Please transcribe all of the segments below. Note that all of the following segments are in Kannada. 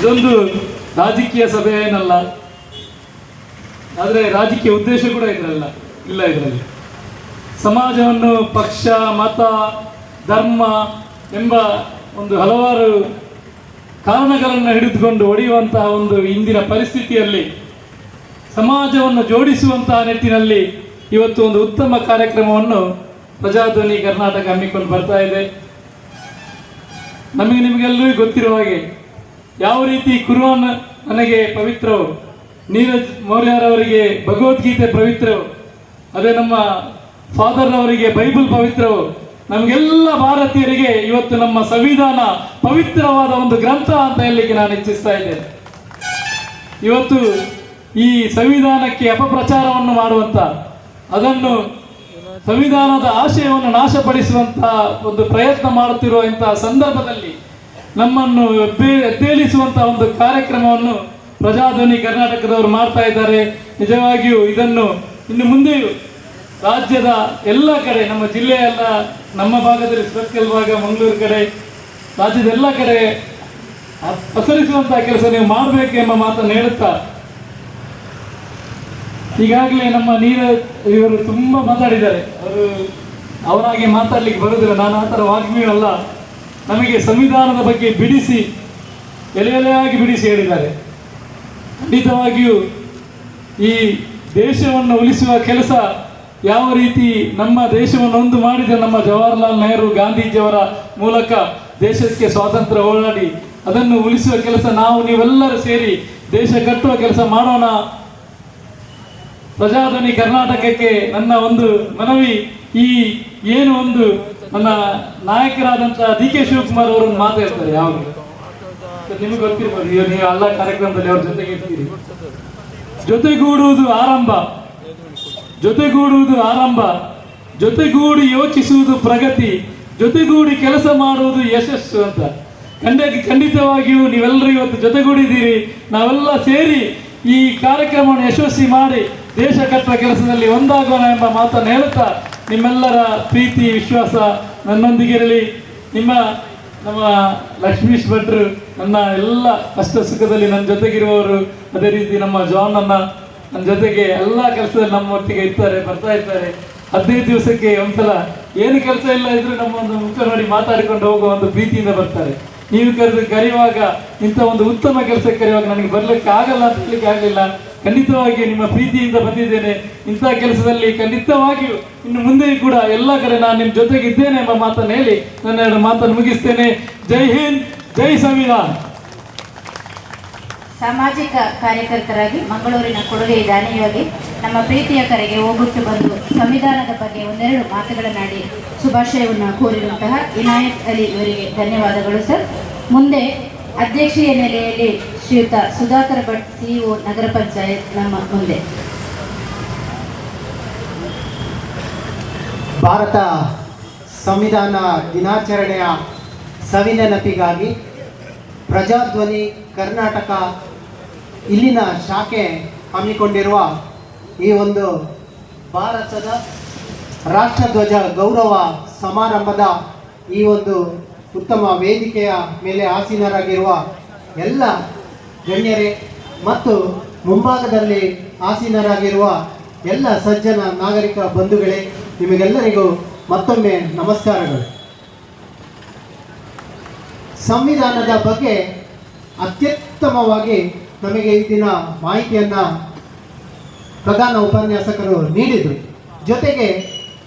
ಇದೊಂದು ರಾಜಕೀಯ ಸಭೆ ಏನಲ್ಲ, ಆದರೆ ರಾಜಕೀಯ ಉದ್ದೇಶ ಕೂಡ ಇಲ್ಲ ಇದರಲ್ಲಿ. ಸಮಾಜವನ್ನು ಪಕ್ಷ, ಮತ, ಧರ್ಮ ಎಂಬ ಒಂದು ಹಲವಾರು ಕಾರಣಗಳನ್ನು ಹಿಡಿದುಕೊಂಡು ಒಡೆಯುವಂತಹ ಒಂದು ಇಂದಿನ ಪರಿಸ್ಥಿತಿಯಲ್ಲಿ ಸಮಾಜವನ್ನು ಜೋಡಿಸುವಂತಹ ನಿಟ್ಟಿನಲ್ಲಿ ಇವತ್ತು ಒಂದು ಉತ್ತಮ ಕಾರ್ಯಕ್ರಮವನ್ನು ಪ್ರಜಾಧ್ವನಿ ಕರ್ನಾಟಕ ಹಮ್ಮಿಕೊಂಡು ಬರ್ತಾ ಇದೆ. ನಿಮಗೆಲ್ಲರಿಗೂ ಗೊತ್ತಿರುವ ಹಾಗೆ ಯಾವ ರೀತಿ ಕುರ್ಆನ್ ನನಗೆ ಪವಿತ್ರವು, ನೀರಜ್ ಮೌಲ್ಯರವರಿಗೆ ಭಗವದ್ಗೀತೆ ಪವಿತ್ರವು, ಅದೇ ನಮ್ಮ ಫಾದರ್ ಅವರಿಗೆ ಬೈಬಲ್ ಪವಿತ್ರವು, ನಮಗೆಲ್ಲ ಭಾರತೀಯರಿಗೆ ಇವತ್ತು ನಮ್ಮ ಸಂವಿಧಾನ ಪವಿತ್ರವಾದ ಒಂದು ಗ್ರಂಥ ಅಂತ ಹೇಳಲಿಕ್ಕೆ ನಾನು ಇಚ್ಛಿಸ್ತಾ ಇದ್ದೇನೆ. ಇವತ್ತು ಈ ಸಂವಿಧಾನಕ್ಕೆ ಅಪಪ್ರಚಾರವನ್ನು ಮಾಡುವಂಥ, ಅದನ್ನು ಸಂವಿಧಾನದ ಆಶಯವನ್ನು ನಾಶಪಡಿಸುವಂತಹ ಒಂದು ಪ್ರಯತ್ನ ಮಾಡುತ್ತಿರುವ ಇಂತಹ ಸಂದರ್ಭದಲ್ಲಿ ನಮ್ಮನ್ನು ಎದ್ದೇಳಿಸುವಂತಹ ಒಂದು ಕಾರ್ಯಕ್ರಮವನ್ನು ಪ್ರಜಾಧ್ವನಿ ಕರ್ನಾಟಕದವರು ಮಾಡ್ತಾ ಇದ್ದಾರೆ. ನಿಜವಾಗಿಯೂ ಇದನ್ನು ಇನ್ನು ಮುಂದೆಯೂ ರಾಜ್ಯದ ಎಲ್ಲ ಕಡೆ, ನಮ್ಮ ಜಿಲ್ಲೆಯಲ್ಲ, ನಮ್ಮ ಭಾಗದಲ್ಲಿ ಸುರತ್ಕಲ್ ಭಾಗ, ಮಂಗಳೂರು ಕಡೆ, ರಾಜ್ಯದ ಎಲ್ಲ ಕಡೆ ಪಸರಿಸುವಂತಹ ಕೆಲಸ ನೀವು ಮಾಡಬೇಕು ಎಂಬ ಮಾತನ್ನು ಹೇಳುತ್ತಾ, ಈಗಾಗಲೇ ನಮ್ಮ ನೀರಜ್ ಇವರು ತುಂಬ ಮಾತಾಡಿದ್ದಾರೆ. ಅವರಾಗೆ ಮಾತಾಡ್ಲಿಕ್ಕೆ ಬರುವುದಿಲ್ಲ, ನಾನು ಆ ಥರ ವಾಗ್ಮಿಯಲ್ಲ. ನಮಗೆ ಸಂವಿಧಾನದ ಬಗ್ಗೆ ಬಿಡಿಸಿ ಎಲೆಯಾಗಿ ಬಿಡಿಸಿ ಹೇಳಿದ್ದಾರೆ. ಖಂಡಿತವಾಗಿಯೂ ಈ ದೇಶವನ್ನು ಉಳಿಸುವ ಕೆಲಸ ಯಾವ ರೀತಿ ನಮ್ಮ ದೇಶವನ್ನು ಒಂದು ಮಾಡಿದ ನಮ್ಮ ಜವಾಹರ್ಲಾಲ್ ನೆಹರು ಗಾಂಧೀಜಿಯವರ ಮೂಲಕ ದೇಶಕ್ಕೆ ಸ್ವಾತಂತ್ರ್ಯ ಹೋರಾಡಿ ಅದನ್ನು ಉಳಿಸುವ ಕೆಲಸ ನೀವೆಲ್ಲರೂ ಸೇರಿ ದೇಶ ಕಟ್ಟುವ ಕೆಲಸ ಮಾಡೋಣ. ಪ್ರಜಾಧ್ವನಿ ಕರ್ನಾಟಕಕ್ಕೆ ನನ್ನ ಒಂದು ಮನವಿ, ಏನು ಒಂದು ನನ್ನ ನಾಯಕರಾದಂತಹ DK ಶಿವಕುಮಾರ್ ಅವರನ್ನು ಮಾತಾಡ್ತಾರೆ. ಯಾವಾಗ ನಿಮಗೆ ಗೊತ್ತಿರ್ಬೋದು, ನೀವು ಎಲ್ಲ ಕಾರ್ಯಕ್ರಮದಲ್ಲಿ ಅವ್ರ ಜೊತೆಗೆ ಇರ್ತೀರಿ. ಜೊತೆಗೂಡುವುದು ಆರಂಭ, ಜೊತೆಗೂಡಿ ಯೋಚಿಸುವುದು ಪ್ರಗತಿ, ಜೊತೆಗೂಡಿ ಕೆಲಸ ಮಾಡುವುದು ಯಶಸ್ಸು ಅಂತ. ಖಂಡಿತವಾಗಿಯೂ ನೀವೆಲ್ಲರೂ ಇವತ್ತು ಜೊತೆಗೂಡಿದ್ದೀರಿ. ನಾವೆಲ್ಲ ಸೇರಿ ಈ ಕಾರ್ಯಕ್ರಮವನ್ನು ಯಶಸ್ವಿ ಮಾಡಿ ದೇಶ ಕಟ್ಟುವ ಕೆಲಸದಲ್ಲಿ ಒಂದಾಗೋಣ ಎಂಬ ಮಾತನ್ನು ಹೇಳುತ್ತಾ, ನಿಮ್ಮೆಲ್ಲರ ಪ್ರೀತಿ ವಿಶ್ವಾಸ ನನ್ನೊಂದಿಗಿರಲಿ. ನಮ್ಮ ಲಕ್ಷ್ಮೀಶ್ ಭಟ್ರು ನನ್ನ ಎಲ್ಲ ಕಷ್ಟ ಸುಖದಲ್ಲಿ ನನ್ನ ಜೊತೆಗಿರುವವರು, ಅದೇ ರೀತಿ ನಮ್ಮ ಜಾನ್ ನನ್ನ ಜೊತೆಗೆ ಎಲ್ಲ ಕೆಲಸದಲ್ಲಿ ನಮ್ಮೊಟ್ಟಿಗೆ ಬರ್ತಾ ಇರ್ತಾರೆ. 15 ದಿವಸಕ್ಕೆ ಒಂದ್ಸಲ ಏನು ಕೆಲಸ ಇಲ್ಲ ಇದ್ರೂ ನಮ್ಮ ಒಂದು ಮುಖ ನೋಡಿ ಮಾತಾಡಿಕೊಂಡು ಹೋಗುವ ಒಂದು ಪ್ರೀತಿಯಿಂದ ಬರ್ತಾರೆ. ನೀವು ಕರೆಯುವಾಗ, ಇಂಥ ಒಂದು ಉತ್ತಮ ಕೆಲಸಕ್ಕೆ ಕರೆಯುವಾಗ ನನಗೆ ಬರಲಿಕ್ಕೆ ಆಗಲ್ಲ ಅಂತ ಹೇಳಲಿಕ್ಕೆ ಆಗಲಿಲ್ಲ. ಖಂಡಿತವಾಗಿಯೂ ನಿಮ್ಮ ಪ್ರೀತಿಯಿಂದ ಬಂದಿದ್ದೇನೆ. ಇಂಥ ಕೆಲಸದಲ್ಲಿ ಖಂಡಿತವಾಗಿಯೂ ಇನ್ನು ಮುಂದೆಯೂ ಕೂಡ ಎಲ್ಲ ಕಡೆ ನಾನು ನಿಮ್ಮ ಜೊತೆಗಿದ್ದೇನೆ ಎಂಬ ಮಾತನ್ನು ಹೇಳಿ ನನ್ನ 2 ಮಾತನ್ನು ಮುಗಿಸ್ತೇನೆ. ಜೈ ಹಿಂದ್, ಜೈ ಸಂವಿಧಾನ. ಸಾಮಾಜಿಕ ಕಾರ್ಯಕರ್ತರಾಗಿ ಮಂಗಳೂರಿನ ಕೊಡುಗೆ ದಾನಿಯಾಗಿ ನಮ್ಮ ಪ್ರೀತಿಯ ಕರೆಗೆ ಹೋಗುತ್ತಾ ಬಂದು ಸಂವಿಧಾನದ ಬಗ್ಗೆ ಒಂದೆರಡು ಮಾತುಗಳನ್ನಾಡಿ ಶುಭಾಶಯವನ್ನು ಕೋರಿರುವಂತಹ ಇನಾಯತ್ ಅಲಿ ಇವರಿಗೆ ಧನ್ಯವಾದಗಳು ಸರ್. ಮುಂದೆ ಅಧ್ಯಕ್ಷೀಯ ನೆಲೆಯಲ್ಲಿ ಶ್ರೀಯುತ ಸುಧಾಕರ್ ಭಟ್ CEO ನಗರ ಪಂಚಾಯತ್ ನಮ್ಮ ಮುಂದೆ. ಭಾರತ ಸಂವಿಧಾನ ದಿನಾಚರಣೆಯ ಸವಿನೆನಪಿಗಾಗಿ ಪ್ರಜಾಧ್ವನಿ ಕರ್ನಾಟಕ ಇಲ್ಲಿನ ಶಾಖೆ ಹಮ್ಮಿಕೊಂಡಿರುವ ಈ ಒಂದು ಭಾರತದ ರಾಷ್ಟ್ರಧ್ವಜ ಗೌರವ ಸಮಾರಂಭದ ಈ ಒಂದು ಉತ್ತಮ ವೇದಿಕೆಯ ಮೇಲೆ ಆಸೀನರಾಗಿರುವ ಎಲ್ಲ ಗಣ್ಯರೇ ಮತ್ತು ಮುಂಭಾಗದಲ್ಲಿ ಆಸೀನರಾಗಿರುವ ಎಲ್ಲ ಸಜ್ಜನ ನಾಗರಿಕ ಬಂಧುಗಳೇ, ನಿಮಗೆಲ್ಲರಿಗೂ ಮತ್ತೊಮ್ಮೆ ನಮಸ್ಕಾರಗಳು. ಸಂವಿಧಾನದ ಬಗ್ಗೆ ಅತ್ಯುತ್ತಮವಾಗಿ ನಮಗೆ ಈ ದಿನ ಮಾಹಿತಿಯನ್ನು ಪ್ರಧಾನ ಉಪನ್ಯಾಸಕರು ನೀಡಿದರು. ಜೊತೆಗೆ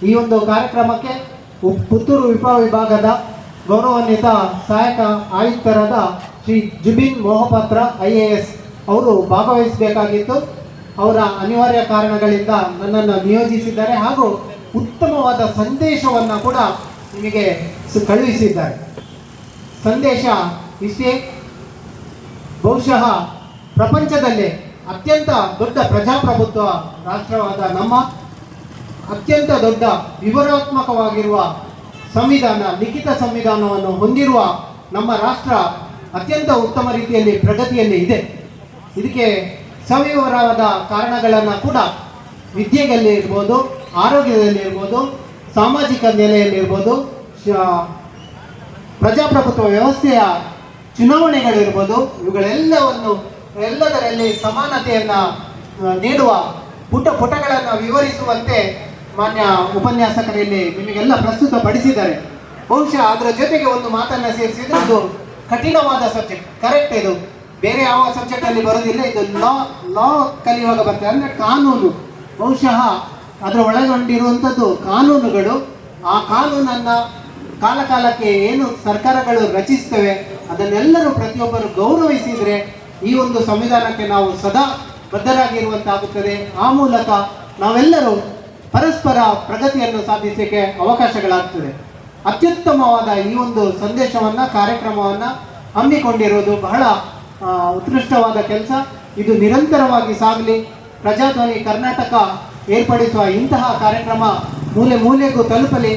ಈ ಒಂದು ಕಾರ್ಯಕ್ರಮಕ್ಕೆ ಪುತ್ತೂರು ವಿಭಾಗದ ಗೌರವಾನ್ವಿತ ಸಹಾಯಕ ಆಯುಕ್ತರಾದ ಶ್ರೀ ಜುಬಿನ್ ಮೊಹಪಾತ್ರ IAS ಅವರು ಭಾಗವಹಿಸಬೇಕಾಗಿತ್ತು. ಅವರ ಅನಿವಾರ್ಯ ಕಾರಣಗಳಿಂದ ನನ್ನನ್ನು ನಿಯೋಜಿಸಿದ್ದಾರೆ ಹಾಗೂ ಉತ್ತಮವಾದ ಸಂದೇಶವನ್ನು ಕೂಡ ನಿಮಗೆ ಕಳುಹಿಸಿದ್ದಾರೆ. ಸಂದೇಶ ಇಷ್ಟೇ, ಬಹುಶಃ ಪ್ರಪಂಚದಲ್ಲೇ ಅತ್ಯಂತ ದೊಡ್ಡ ಪ್ರಜಾಪ್ರಭುತ್ವ ರಾಷ್ಟ್ರವಾದ ನಮ್ಮ ಅತ್ಯಂತ ದೊಡ್ಡ ವಿವರಾತ್ಮಕವಾಗಿರುವ ಸಂವಿಧಾನ, ಲಿಖಿತ ಸಂವಿಧಾನವನ್ನು ಹೊಂದಿರುವ ನಮ್ಮ ರಾಷ್ಟ್ರ ಅತ್ಯಂತ ಉತ್ತಮ ರೀತಿಯಲ್ಲಿ ಪ್ರಗತಿಯಲ್ಲಿ ಇದೆ. ಇದಕ್ಕೆ ಸವಿವರವಾದ ಕಾರಣಗಳನ್ನು ಕೂಡ ವಿದ್ಯೆಯಲ್ಲಿ ಇರ್ಬೋದು, ಆರೋಗ್ಯದಲ್ಲಿ ಇರ್ಬೋದು, ಸಾಮಾಜಿಕ ನೆಲೆಯಲ್ಲಿರ್ಬೋದು, ಪ್ರಜಾಪ್ರಭುತ್ವ ವ್ಯವಸ್ಥೆಯ ಚುನಾವಣೆಗಳಿರ್ಬೋದು, ಎಲ್ಲದರಲ್ಲಿ ಸಮಾನತೆಯನ್ನು ನೀಡುವ ಪುಟಗಳನ್ನು ವಿವರಿಸುವಂತೆ ಮಾನ್ಯ ಉಪನ್ಯಾಸಕರಲ್ಲಿ ನಿಮಗೆಲ್ಲ ಪ್ರಸ್ತುತಪಡಿಸಿದ್ದಾರೆ. ಬಹುಶಃ ಅದರ ಜೊತೆಗೆ ಒಂದು ಮಾತನ್ನು ಸೇರಿಸಿದ್ರೆ ಇದು ಕಠಿಣವಾದ ಸಬ್ಜೆಕ್ಟ್. ಕರೆಕ್ಟ್, ಇದು ಬೇರೆ ಯಾವ ಸಬ್ಜೆಕ್ಟಲ್ಲಿ ಬರೋದಿಲ್ಲ. ಇದು ಲಾ ಕಲಿಯುವಾಗ ಬರ್ತದೆ, ಅಂದರೆ ಕಾನೂನು. ಬಹುಶಃ ಅದರ ಒಳಗೊಂಡಿರುವಂಥದ್ದು ಕಾನೂನುಗಳು. ಆ ಕಾನೂನನ್ನು ಕಾಲಕಾಲಕ್ಕೆ ಏನು ಸರ್ಕಾರಗಳು ರಚಿಸ್ತವೆ ಅದನ್ನೆಲ್ಲರೂ ಪ್ರತಿಯೊಬ್ಬರು ಗೌರವಿಸಿದರೆ ಈ ಒಂದು ಸಂವಿಧಾನಕ್ಕೆ ನಾವು ಸದಾ ಬದ್ಧರಾಗಿರುವಂತಾಗುತ್ತದೆ. ಆ ಮೂಲಕ ನಾವೆಲ್ಲರೂ ಪರಸ್ಪರ ಪ್ರಗತಿಯನ್ನು ಸಾಧಿಸಲಿಕ್ಕೆ ಅವಕಾಶಗಳಾಗ್ತದೆ. ಅತ್ಯುತ್ತಮವಾದ ಈ ಒಂದು ಸಂದೇಶವನ್ನು, ಕಾರ್ಯಕ್ರಮವನ್ನು ಹಮ್ಮಿಕೊಂಡಿರುವುದು ಬಹಳ ಉತ್ಕೃಷ್ಟವಾದ ಕೆಲಸ. ಇದು ನಿರಂತರವಾಗಿ ಸಾಗಲಿ. ಪ್ರಜಾಧ್ವನಿ ಕರ್ನಾಟಕ ಏರ್ಪಡಿಸುವ ಇಂತಹ ಕಾರ್ಯಕ್ರಮ ಮೂಲೆ ಮೂಲೆಗೂ ತಲುಪಲಿ.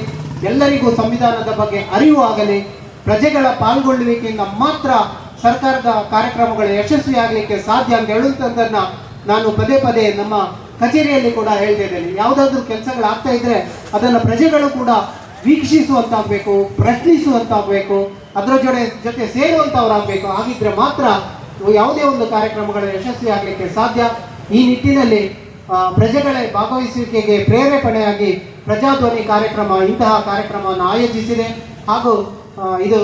ಎಲ್ಲರಿಗೂ ಸಂವಿಧಾನದ ಬಗ್ಗೆ ಅರಿವು ಆಗಲಿ. ಪ್ರಜೆಗಳ ಪಾಲ್ಗೊಳ್ಳುವಿಕೆಯಿಂದ ಮಾತ್ರ ಸರ್ಕಾರದ ಕಾರ್ಯಕ್ರಮಗಳು ಯಶಸ್ವಿಯಾಗಲಿಕ್ಕೆ ಸಾಧ್ಯ ಅಂತ ಹೇಳುವಂಥದ್ದನ್ನು ನಾನು ಪದೇ ಪದೇ ನಮ್ಮ ಕಚೇರಿಯಲ್ಲಿ ಕೂಡ ಹೇಳ್ತಿದ್ದೇನೆ. ಯಾವುದಾದ್ರೂ ಕೆಲಸಗಳಾಗ್ತಾ ಇದ್ದರೆ ಅದನ್ನು ಪ್ರಜೆಗಳು ಕೂಡ ವೀಕ್ಷಿಸುವಂತಾಗಬೇಕು, ಪ್ರಶ್ನಿಸುವಂತಾಗಬೇಕು, ಅದರ ಜೊತೆ ಸೇರುವಂಥವರಾಗಬೇಕು. ಹಾಗಿದ್ರೆ ಮಾತ್ರ ಯಾವುದೇ ಒಂದು ಕಾರ್ಯಕ್ರಮಗಳು ಯಶಸ್ವಿ ಆಗಲಿಕ್ಕೆ ಸಾಧ್ಯ. ಈ ನಿಟ್ಟಿನಲ್ಲಿ ಪ್ರಜೆಗಳ ಭಾಗವಹಿಸುವಿಕೆಗೆ ಪ್ರೇರೇಪಣೆಯಾಗಿ ಪ್ರಜಾಧ್ವನಿ ಕಾರ್ಯಕ್ರಮ ಇಂತಹ ಕಾರ್ಯಕ್ರಮವನ್ನು ಆಯೋಜಿಸಿದೆ. ಹಾಗೂ ಇದು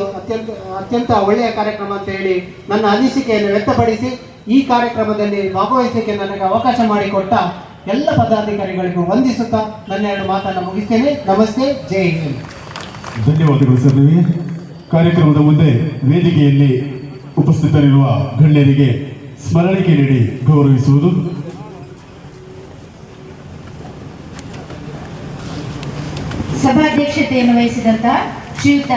ಅತ್ಯಂತ ಒಳ್ಳೆಯ ಕಾರ್ಯಕ್ರಮ ಅಂತ ಹೇಳಿ ನನ್ನ ಅನಿಸಿಕೆಯನ್ನು ವ್ಯಕ್ತಪಡಿಸಿ ಈ ಕಾರ್ಯಕ್ರಮದಲ್ಲಿ ಭಾಗವಹಿಸಲಿಕ್ಕೆ ನನಗೆ ಅವಕಾಶ ಮಾಡಿಕೊಟ್ಟ ಎಲ್ಲ ಪದಾಧಿಕಾರಿಗಳಿಗೂ ವಂದಿಸುತ್ತಾ ನನ್ನ 2 ಮಾತನ್ನು ಮುಗಿಸ್ತೇನೆ. ನಮಸ್ತೆ, ಜೈ ಹಿಂದ್. ಧನ್ಯವಾದಗಳು ಸರ್. ನಿಮಗೆ ಕಾರ್ಯಕ್ರಮದ ಮುಂದೆ ವೇದಿಕೆಯಲ್ಲಿ ಉಪಸ್ಥಿತರಿರುವ ಗಣ್ಯರಿಗೆ ಸ್ಮರಣಿಕೆ ನೀಡಿ ಗೌರವಿಸುವುದು. ಸಭಾಧ್ಯಕ್ಷತೆಯನ್ನು ವಹಿಸಿದಂತಹ ಶ್ರೀಯುತ